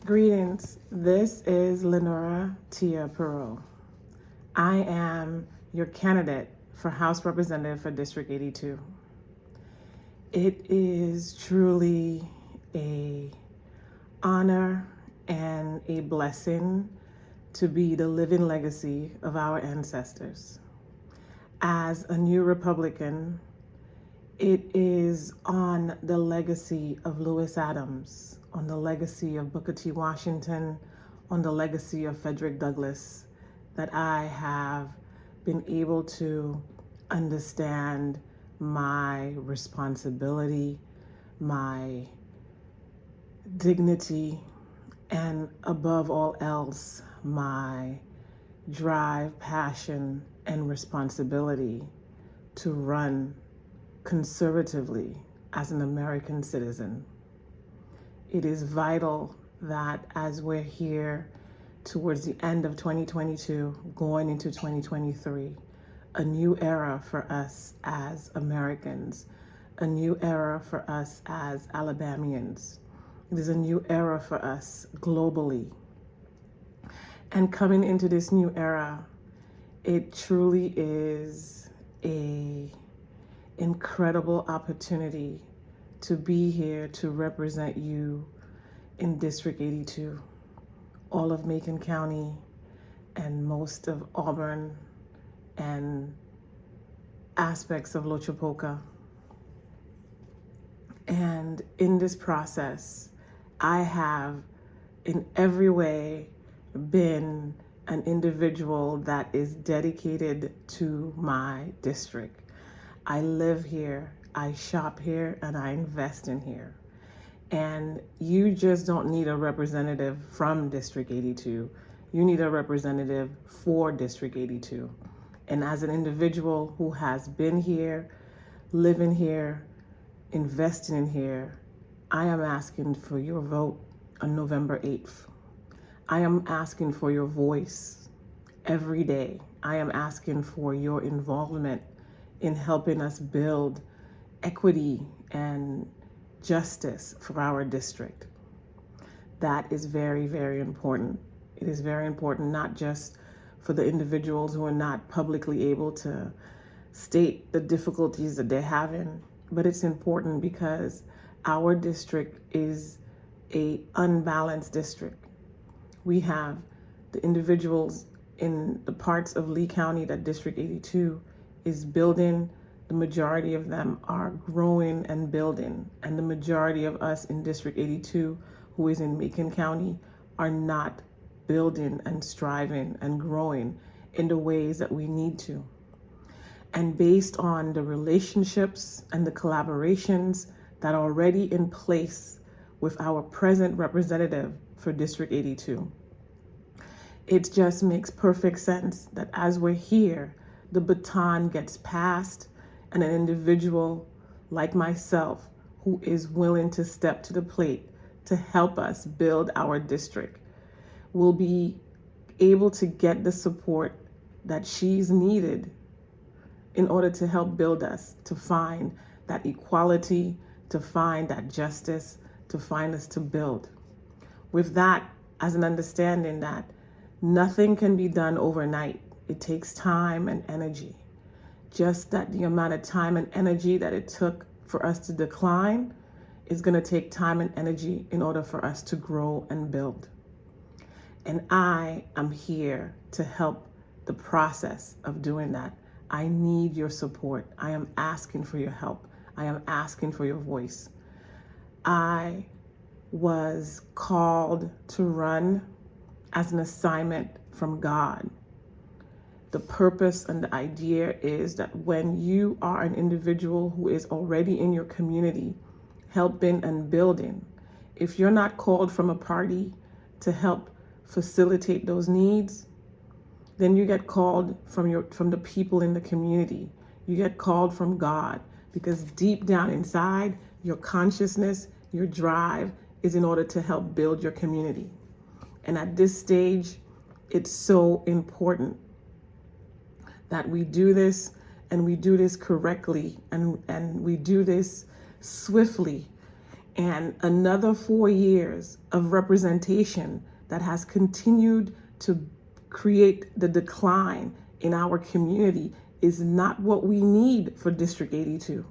Greetings. This is Lennora-Tia. I am your candidate for House Representative for District 82. It is truly a honor and a blessing to be the living legacy of our ancestors. As a new Republican, it is on the legacy of Lewis Adams, on the legacy of Booker T. Washington, on the legacy of Frederick Douglass, that I have been able to understand my responsibility, my dignity, and above all else, my drive, passion, and responsibility to run conservatively as an American citizen. It is vital that as we're here towards the end of 2022, going into 2023, a new era for us as Americans, a new era for us as Alabamians. It is a new era for us globally. And coming into this new era, it truly is an incredible opportunity to be here to represent you in District 82, all of Macon County and most of Auburn and aspects of Lochapoka. And in this process, I have in every way been an individual that is dedicated to my district. I live here, I shop here, and I invest in here. And you just don't need a representative from District 82. You need a representative for District 82. And as an individual who has been here, living here, investing in here, I am asking for your vote on November 8th. I am asking for your voice every day. I am asking for your involvement in helping us build equity and justice for our district. That is very, very important. It is very important not just for the individuals who are not publicly able to state the difficulties that they're having, but it's important because our district is an unbalanced district. We have the individuals in the parts of Lee County that District 82 is building. The majority of them are growing and building. And the majority of us in District 82, who is in Macon County, are not building and striving and growing in the ways that we need to. And based on the relationships and the collaborations that are already in place with our present representative for District 82, it just makes perfect sense that as we're here, the baton gets passed and an individual like myself who is willing to step to the plate to help us build our district will be able to get the support that she's needed in order to help build us, to find that equality, to find that justice, to find us to build. With that as an understanding that nothing can be done overnight. It takes time and energy. Just that the amount of time and energy that it took for us to decline is going to take time and energy in order for us to grow and build. And I am here to help the process of doing that. I need your support. I am asking for your help. I am asking for your voice. I was called to run as an assignment from God. The purpose and the idea is that when you are an individual who is already in your community, helping and building, if you're not called from a party to help facilitate those needs, then you get called from the people in the community. You get called from God, because deep down inside, your consciousness, your drive is in order to help build your community. And at this stage, it's so important that we do this, and we do this correctly, and we do this swiftly and another 4 years of representation that has continued to create the decline in our community is not what we need for District 82.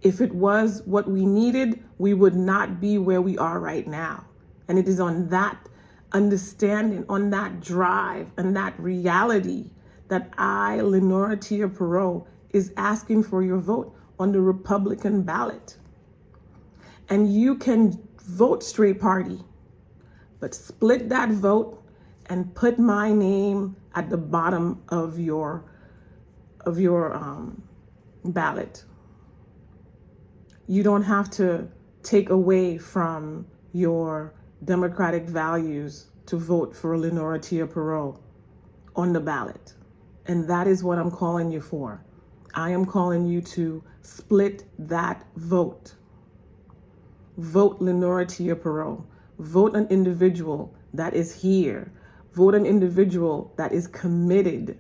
If it was what we needed, we would not be where we are right now. And it is on that understanding, on that drive, and that reality that I, Lennoratiapierrot, is asking for your vote on the Republican ballot. And you can vote straight party, but split that vote and put my name at the bottom of your ballot. You don't have to take away from your democratic values to vote for Lennora-Tia on the ballot. And that is what I'm calling you for. I am calling you to split that vote. Vote Lennora-Tia. Vote an individual that is here. Vote an individual that is committed.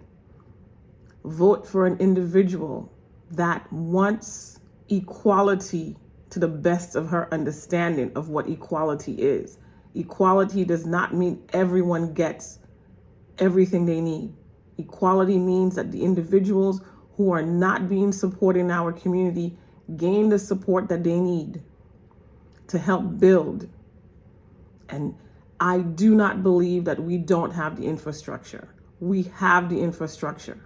Vote for an individual that wants equality to the best of her understanding of what equality is. Equality does not mean everyone gets everything they need. Equality means that the individuals who are not being supported in our community gain the support that they need to help build. And I do not believe that we don't have the infrastructure. We have the infrastructure.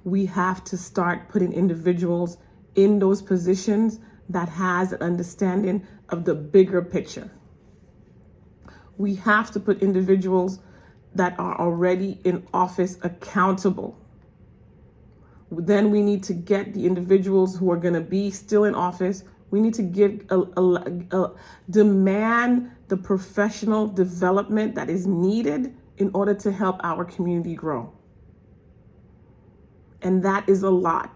We have to start putting individuals in those positions that has an understanding of the bigger picture. We have to put individuals that are already in office accountable. Then we need to get the individuals who are going to be still in office. We need to demand the professional development that is needed in order to help our community grow. And that is a lot,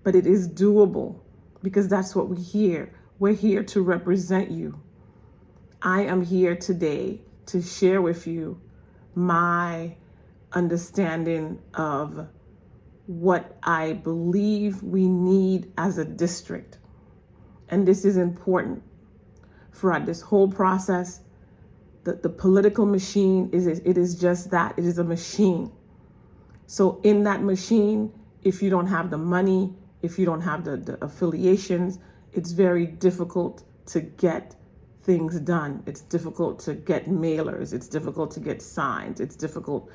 but it is doable because that's what we're here. We're here to represent you. I am here today to share with you my understanding of what I believe we need as a district. And this is important. Throughout this whole process, the political machine is just that. It is a machine. So in that machine, if you don't have the money, if you don't have the affiliations, it's very difficult to get things done. It's difficult to get mailers. It's difficult to get signs. It's difficult.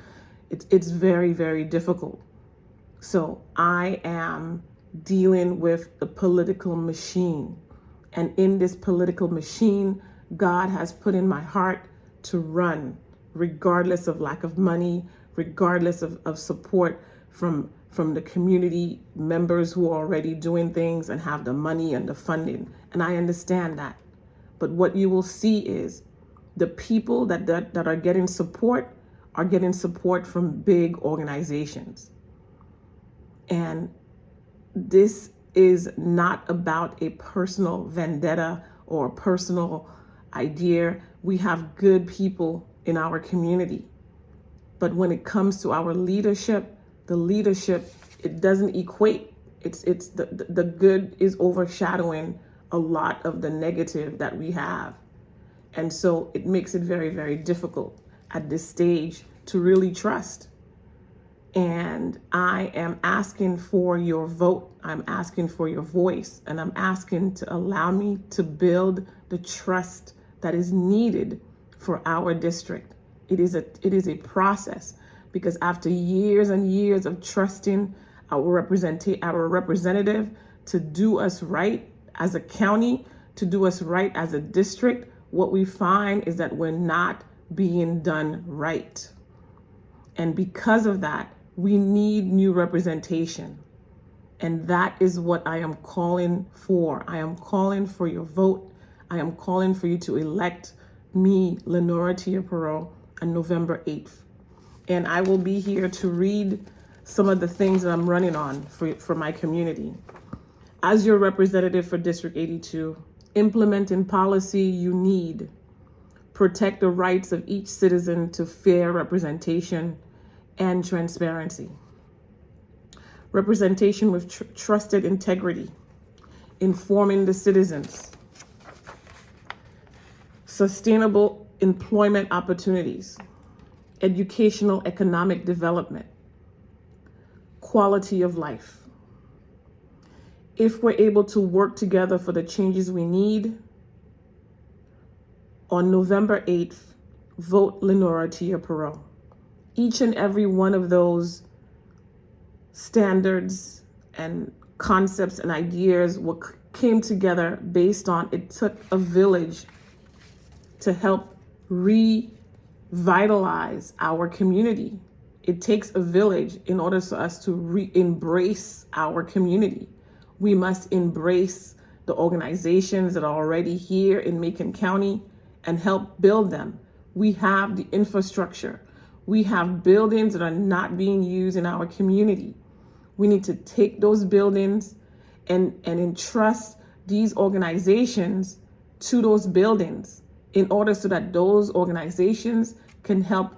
It's very, very difficult. So I am dealing with the political machine. And in this political machine, God has put in my heart to run, regardless of lack of money, regardless of support from the community members who are already doing things and have the money and the funding. And I understand that. But what you will see is the people that are getting support from big organizations. And this is not about a personal vendetta or a personal idea. We have good people in our community. But when it comes to our leadership, the leadership, it doesn't equate. It's the good is overshadowing a lot of the negative that we have. And so it makes it very, very difficult at this stage to really trust. And I am asking for your vote. I'm asking for your voice. And I'm asking to allow me to build the trust that is needed for our district. It is a process, because after years and years of trusting our representative to do us right as a county, to do us right as a district, what we find is that we're not being done right. And because of that, we need new representation. And that is what I am calling for. I am calling for your vote. I am calling for you to elect me, Lennora-Tia, on November 8th. And I will be here to read some of the things that I'm running on for my community. As your representative for District 82, implementing policy you need. Protect the rights of each citizen to fair representation and transparency. Representation with trusted integrity. Informing the citizens. sustainable employment opportunities, educational economic development, quality of life. If we're able to work together for the changes we need, on November 8th, vote Lennoratiapierrot. Each and every one of those standards and concepts and ideas came together based on it took a village to help revitalize our community. It takes a village in order for us to embrace our community. We must embrace the organizations that are already here in Macon County and help build them. We have the infrastructure. We have buildings that are not being used in our community. We need to take those buildings and entrust these organizations to those buildings in order so that those organizations can help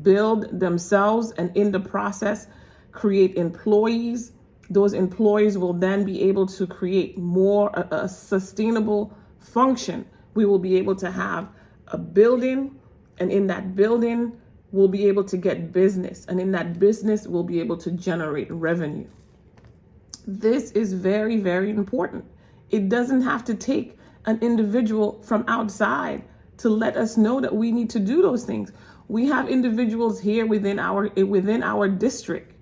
build themselves and in the process create employees. Those employees will then be able to create more a sustainable function. We will be able to have a building, and in that building, we'll be able to get business, and in that business, we'll be able to generate revenue. This is very, very important. It doesn't have to take an individual from outside to let us know that we need to do those things. We have individuals here within our district,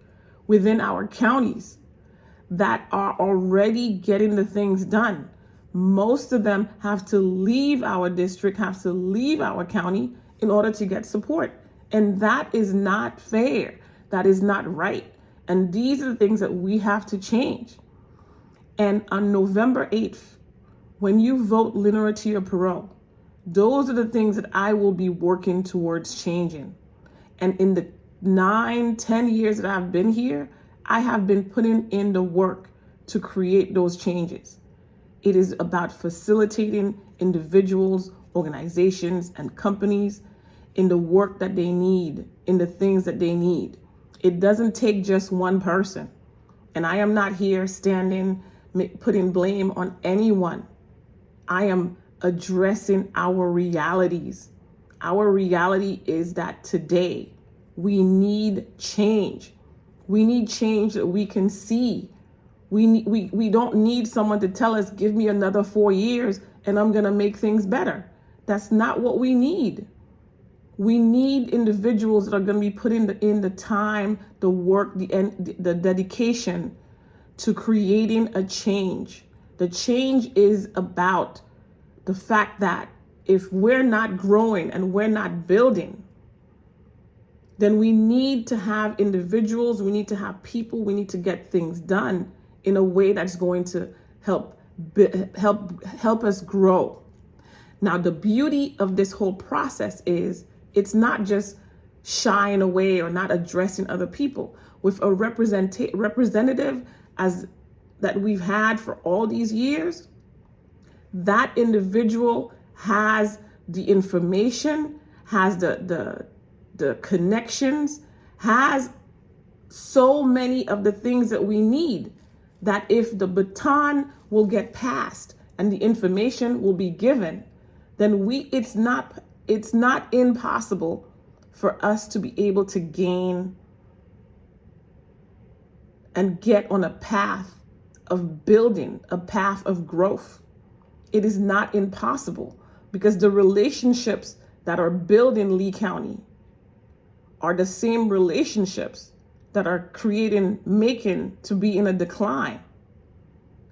within our counties, that are already getting the things done. Most of them have to leave our district, have to leave our county in order to get support. And that is not fair. That is not right. And these are the things that we have to change. And on November 8th, when you vote Lennoratiapierrot, those are the things that I will be working towards changing. And in the 9-10 years that I've been here, I have been putting in the work to create those changes. It is about facilitating individuals, organizations, and companies in the work that they need, in the things that they need. It doesn't take just one person. And I am not here standing, putting blame on anyone. I am addressing our realities. Our reality is that today we need change. We need change that we can see. We don't need someone to tell us, give me another 4 years and I'm gonna make things better. That's not what we need. We need individuals that are gonna be putting in the time, the work, the dedication to creating a change. The change is about the fact that if we're not growing and we're not building, then we need to have individuals, we need to have people, we need to get things done in a way that's going to help us grow. Now, the beauty of this whole process is it's not just shying away or not addressing other people. With a representative as that we've had for all these years, that individual has the information, has the connections, has so many of the things that we need, that if the baton will get passed and the information will be given, then it's not impossible for us to be able to gain and get on a path of building, a path of growth. It is not impossible, because the relationships that are built in Lee County are the same relationships that are creating Macon to be in a decline.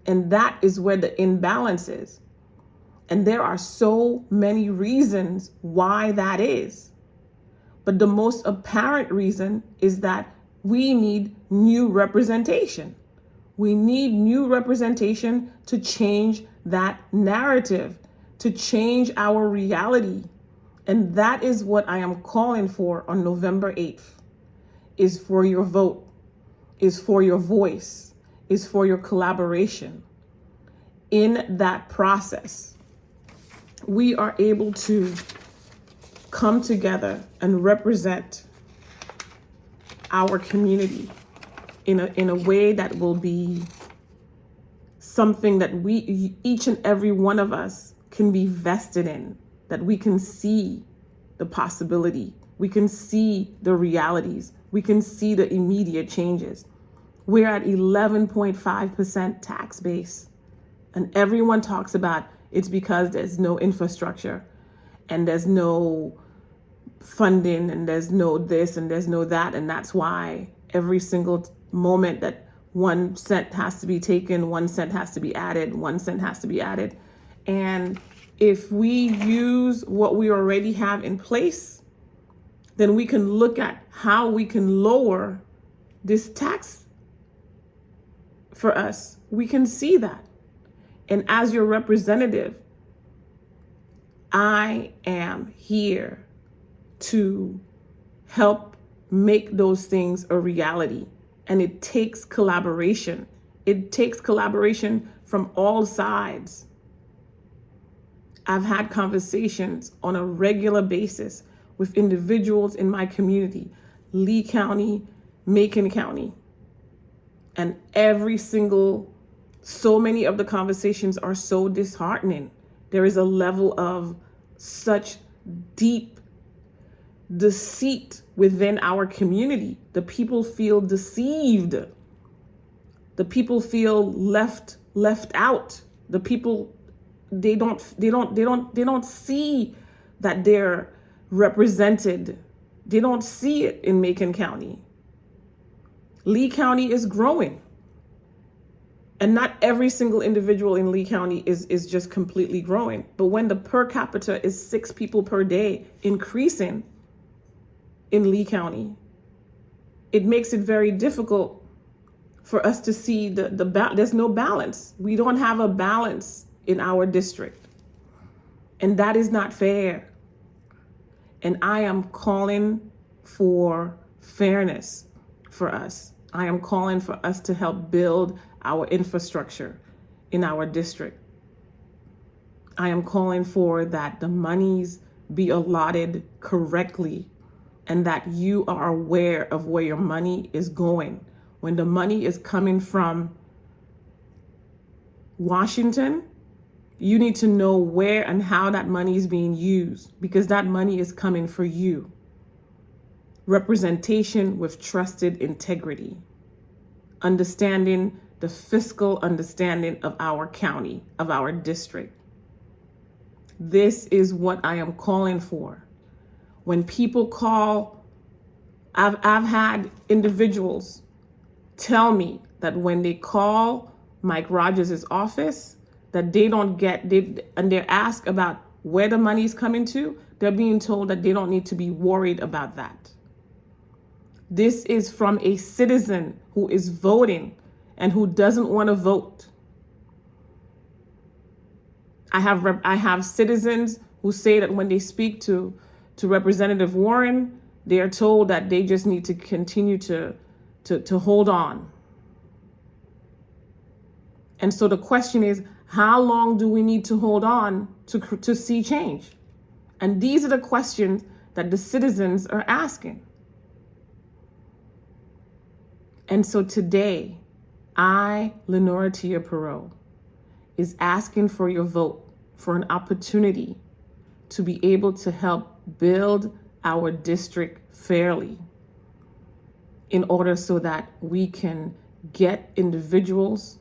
And that is where the imbalance is. And there are so many reasons why that is. But the most apparent reason is that we need new representation. We need new representation to change that narrative, to change our reality. And that is what I am calling for on November 8th, is for your vote, is for your voice, is for your collaboration. In that process, we are able to come together and represent our community in a way that will be something that each and every one of us can be vested in. that we can see the possibility. We can see the realities. We can see the immediate changes. We're at 11.5% tax base. And everyone talks about it's because there's no infrastructure and there's no funding and there's no this and there's no that. And that's why every single moment that 1 cent has to be taken, 1 cent has to be added, 1 cent has to be added. And if we use what we already have in place, then we can look at how we can lower this tax for us. We can see that. And as your representative, I am here to help make those things a reality. And it takes collaboration. It takes collaboration from all sides. I've had conversations on a regular basis with individuals in my community, Lee County, Macon County. And so many of the conversations are so disheartening. There is a level of such deep deceit within our community. The people feel deceived. The people feel left out. The people, they don't see that they're represented. They don't see it in Macon County. Lee County is growing. And not every single individual in Lee County is just completely growing. But when the per capita is 6 people per day increasing in Lee County, it makes it very difficult for us to see there's no balance. We don't have a balance in our district. And that is not fair. And I am calling for fairness for us. I am calling for us to help build our infrastructure in our district. I am calling for that the monies be allotted correctly and that you are aware of where your money is going. When the money is coming from Washington, you need to know where and how that money is being used, because that money is coming for you. Representation with trusted integrity. Understanding the fiscal understanding of our county, of our district. This is what I am calling for. When people call, I've had individuals tell me that when they call Mike Rogers' office, that they don't get, and they're asked about where the money is coming to, they're being told that they don't need to be worried about that. This is from a citizen who is voting and who doesn't want to vote. I have citizens who say that when they speak to Representative Warren, they are told that they just need to continue to hold on. And so the question is, how long do we need to hold on to see change? And these are the questions that the citizens are asking. And so today, Lennoratiapierrot, is asking for your vote for an opportunity to be able to help build our district fairly in order so that we can get individuals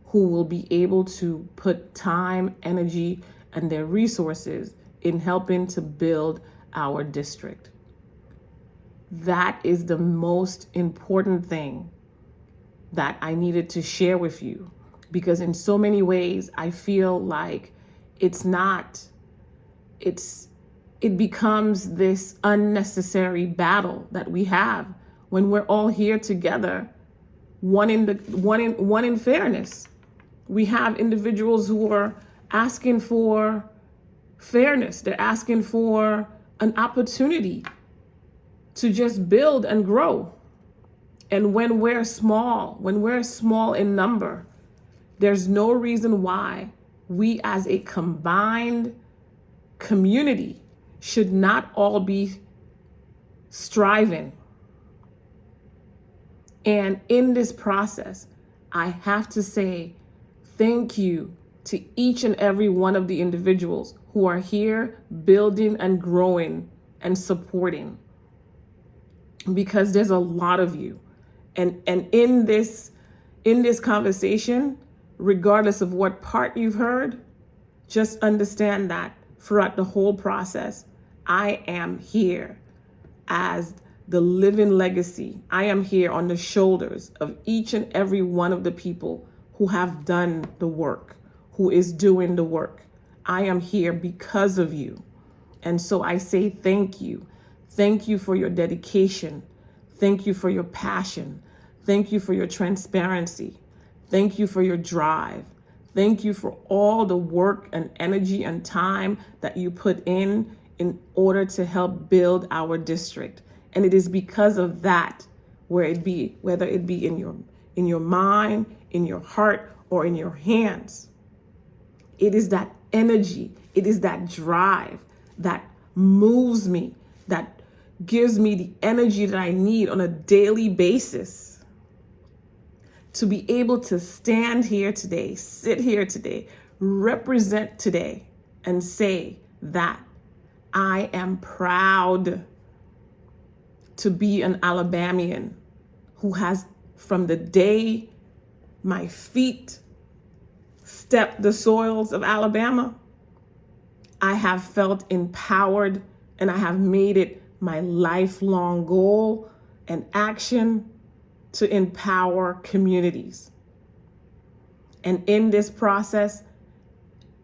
who will be able to put time, energy, and their resources in helping to build our district. That is the most important thing that I needed to share with you, because in so many ways, I feel like it becomes this unnecessary battle that we have when we're all here together, one in fairness. We have individuals who are asking for fairness. They're asking for an opportunity to just build and grow. And when we're small in number, there's no reason why we as a combined community should not all be striving. And in this process, I have to say thank you to each and every one of the individuals who are here building and growing and supporting, because there's a lot of you. And in this conversation, regardless of what part you've heard, just understand that throughout the whole process, I am here as the living legacy. I am here on the shoulders of each and every one of the people who have done the work, who is doing the work. I am here because of you. And so I say thank you. Thank you for your dedication. Thank you for your passion. Thank you for your transparency. Thank you for your drive. Thank you for all the work and energy and time that you put in order to help build our district. And it is because of that, whether it be in your mind, in your heart, or in your hands. It is that energy, it is that drive that moves me, that gives me the energy that I need on a daily basis to be able to stand here today, sit here today, represent today, and say that I am proud to be an Alabamian who has, from the day my feet stepped the soils of Alabama, I have felt empowered, and I have made it my lifelong goal and action to empower communities. And in this process,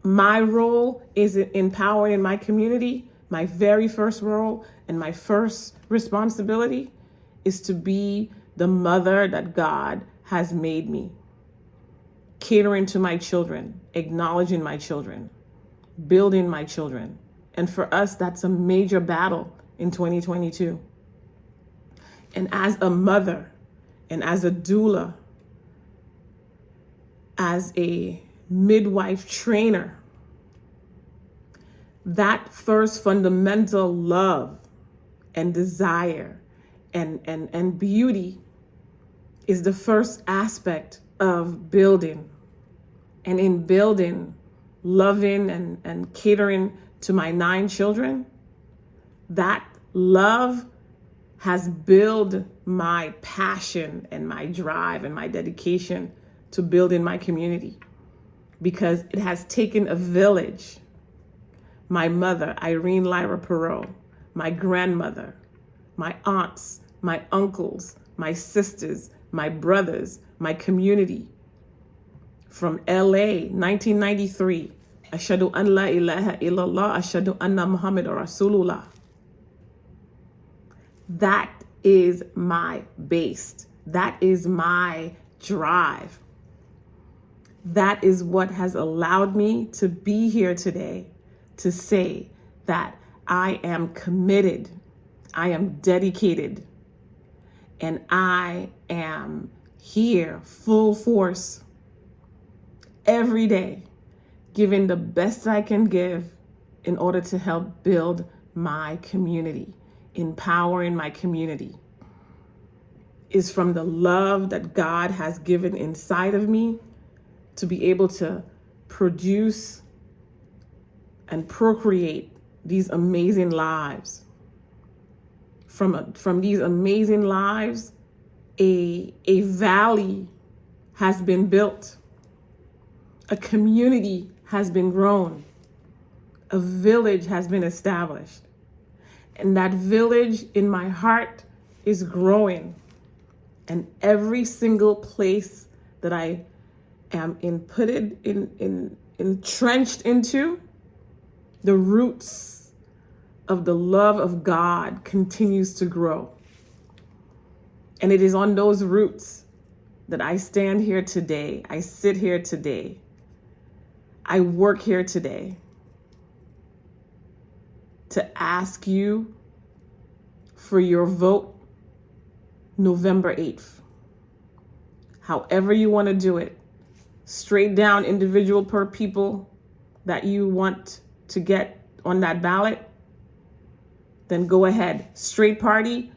my role is empowering my community. My very first role and my first responsibility is to be the mother that God has made me, catering to my children, acknowledging my children, building my children. And for us, that's a major battle in 2022. And as a mother, and as a doula, as a midwife trainer, that first fundamental love and desire and beauty is the first aspect of building. And in building, loving and catering to my 9 children, that love has built my passion and my drive and my dedication to building my community, because it has taken a village. My mother, Irene Lyra Pierrot, my grandmother, my aunts, my uncles, my sisters, my brothers, my community. From LA, 1993, Ashhadu an la ilaha illallah, Ashhadu anna Muhammad Rasulullah. That is my base. That is my drive. That is what has allowed me to be here today, to say that I am committed, I am dedicated, and I am here full force every day, giving the best I can give in order to help build my community, empowering my community. Is from the love that God has given inside of me to be able to produce and procreate these amazing lives. From these amazing lives, a valley has been built. A community has been grown. A village has been established. And that village in my heart is growing. And every single place that I am entrenched into, the roots of the love of God continues to grow. And it is on those roots that I stand here today. I sit here today. I work here today to ask you for your vote November 8th. However you want to do it, straight down individual per people that you want to get on that ballot, then go ahead. Straight party.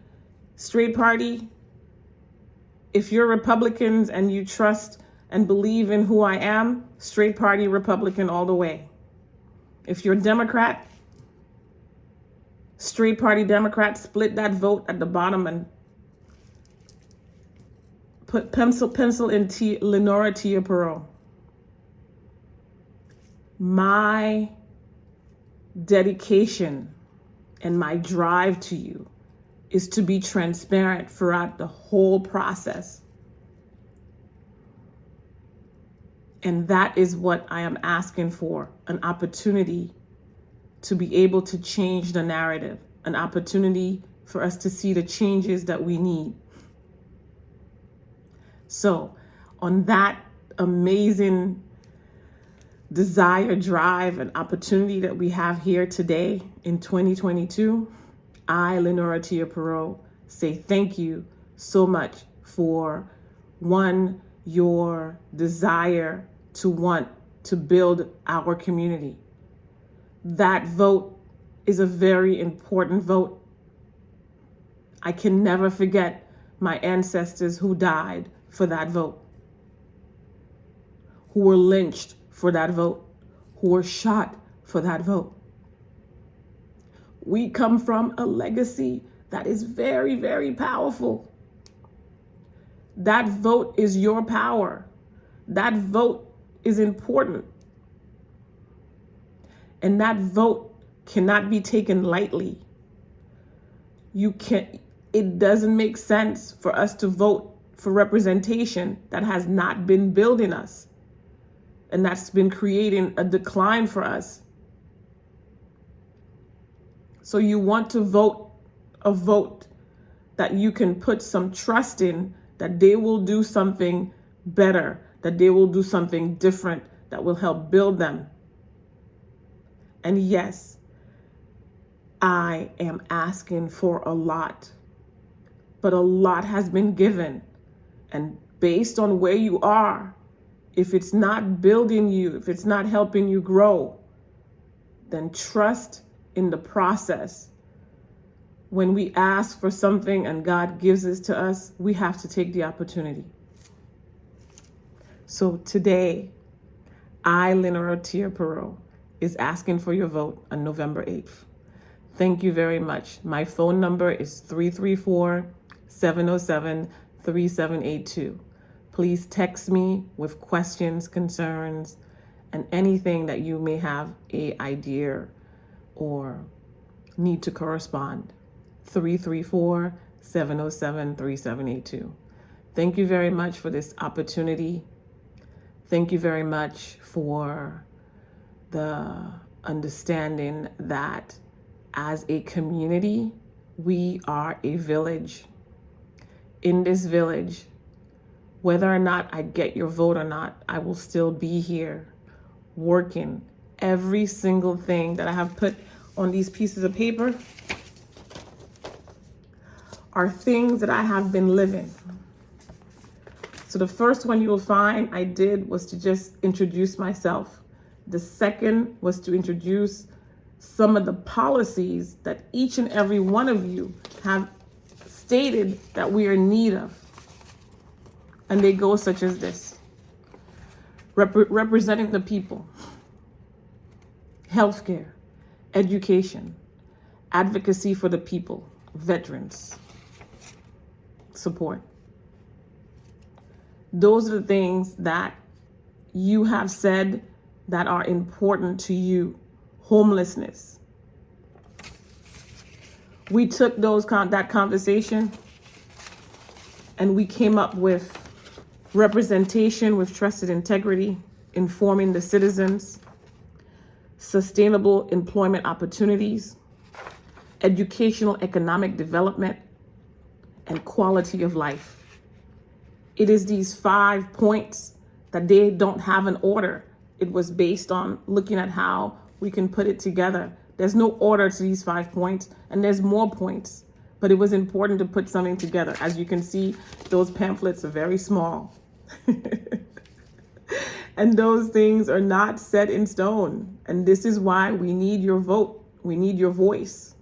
If you're Republicans and you trust and believe in who I am, straight party Republican all the way. If you're a Democrat, straight party Democrat, split that vote at the bottom and put pencil in Lennoratiapierrot. My dedication and my drive to you is to be transparent throughout the whole process. And that is what I am asking for, an opportunity to be able to change the narrative, an opportunity for us to see the changes that we need. So on that amazing desire, drive, and opportunity that we have here today in 2022, I, Lennora-Tia, say thank you so much for, one, your desire to want to build our community. That vote is a very important vote. I can never forget my ancestors who died for that vote, who were lynched for that vote, who were shot for that vote. We come from a legacy that is very, very powerful. That vote is your power. That vote is important. And that vote cannot be taken lightly. It doesn't make sense for us to vote for representation that has not been building us and that's been creating a decline for us. So you want to vote a vote that you can put some trust in, that they will do something better, that they will do something different that will help build them. And yes, I am asking for a lot, but a lot has been given. And based on where you are, if it's not building you, if it's not helping you grow, then trust in the process. When we ask for something and God gives it to us, we have to take the opportunity. So today, I, Lennoratiapierrot, is asking for your vote on November 8th. Thank you very much. My phone number is 334-707-3782. Please text me with questions, concerns, and anything that you may have an idea or need to correspond. 334-707-3782. Thank you very much for this opportunity. Thank you very much for the understanding that as a community, we are a village. In this village, whether or not I get your vote or not, I will still be here working. Every single thing that I have put on these pieces of paper are things that I have been living. So the first one you will find I did was to just introduce myself. The second was to introduce some of the policies that each and every one of you have stated that we are in need of. And they go such as this: representing the people, healthcare, education, advocacy for the people, veterans, support. Those are the things that you have said that are important to you. Homelessness. We took that conversation and we came up with representation with trusted integrity, informing the citizens, sustainable employment opportunities, educational economic development, and quality of life. It is these 5 points that they don't have an order. It was based on looking at how we can put it together. There's no order to these 5 points, and there's more points, but it was important to put something together. As you can see, those pamphlets are very small. And those things are not set in stone. And this is why we need your vote. We need your voice.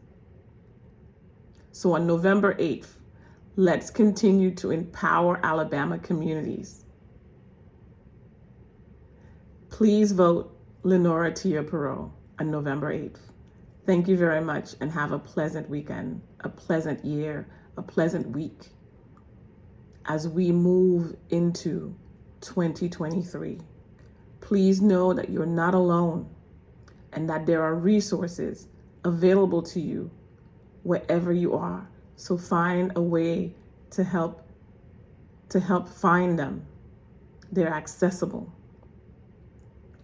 So on November 8th, let's continue to empower Alabama communities. Please vote Lennora-Tia. on November 8th. Thank you very much and have a pleasant weekend, a pleasant year, a pleasant week as we move into 2023. Please know that you're not alone and that there are resources available to you wherever you are. So find a way to help find them. They're accessible.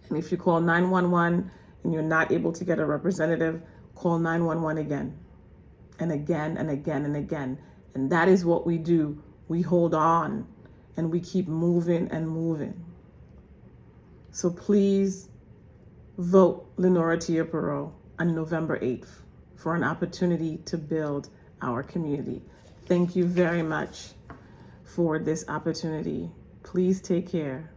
And if you call 911 and you're not able to get a representative, call 911 again and again and again and again. And that is what we do. We hold on and we keep moving and moving. So please vote Lennoratiapierrot on November 8th for an opportunity to build our community. Thank you very much for this opportunity. Please take care.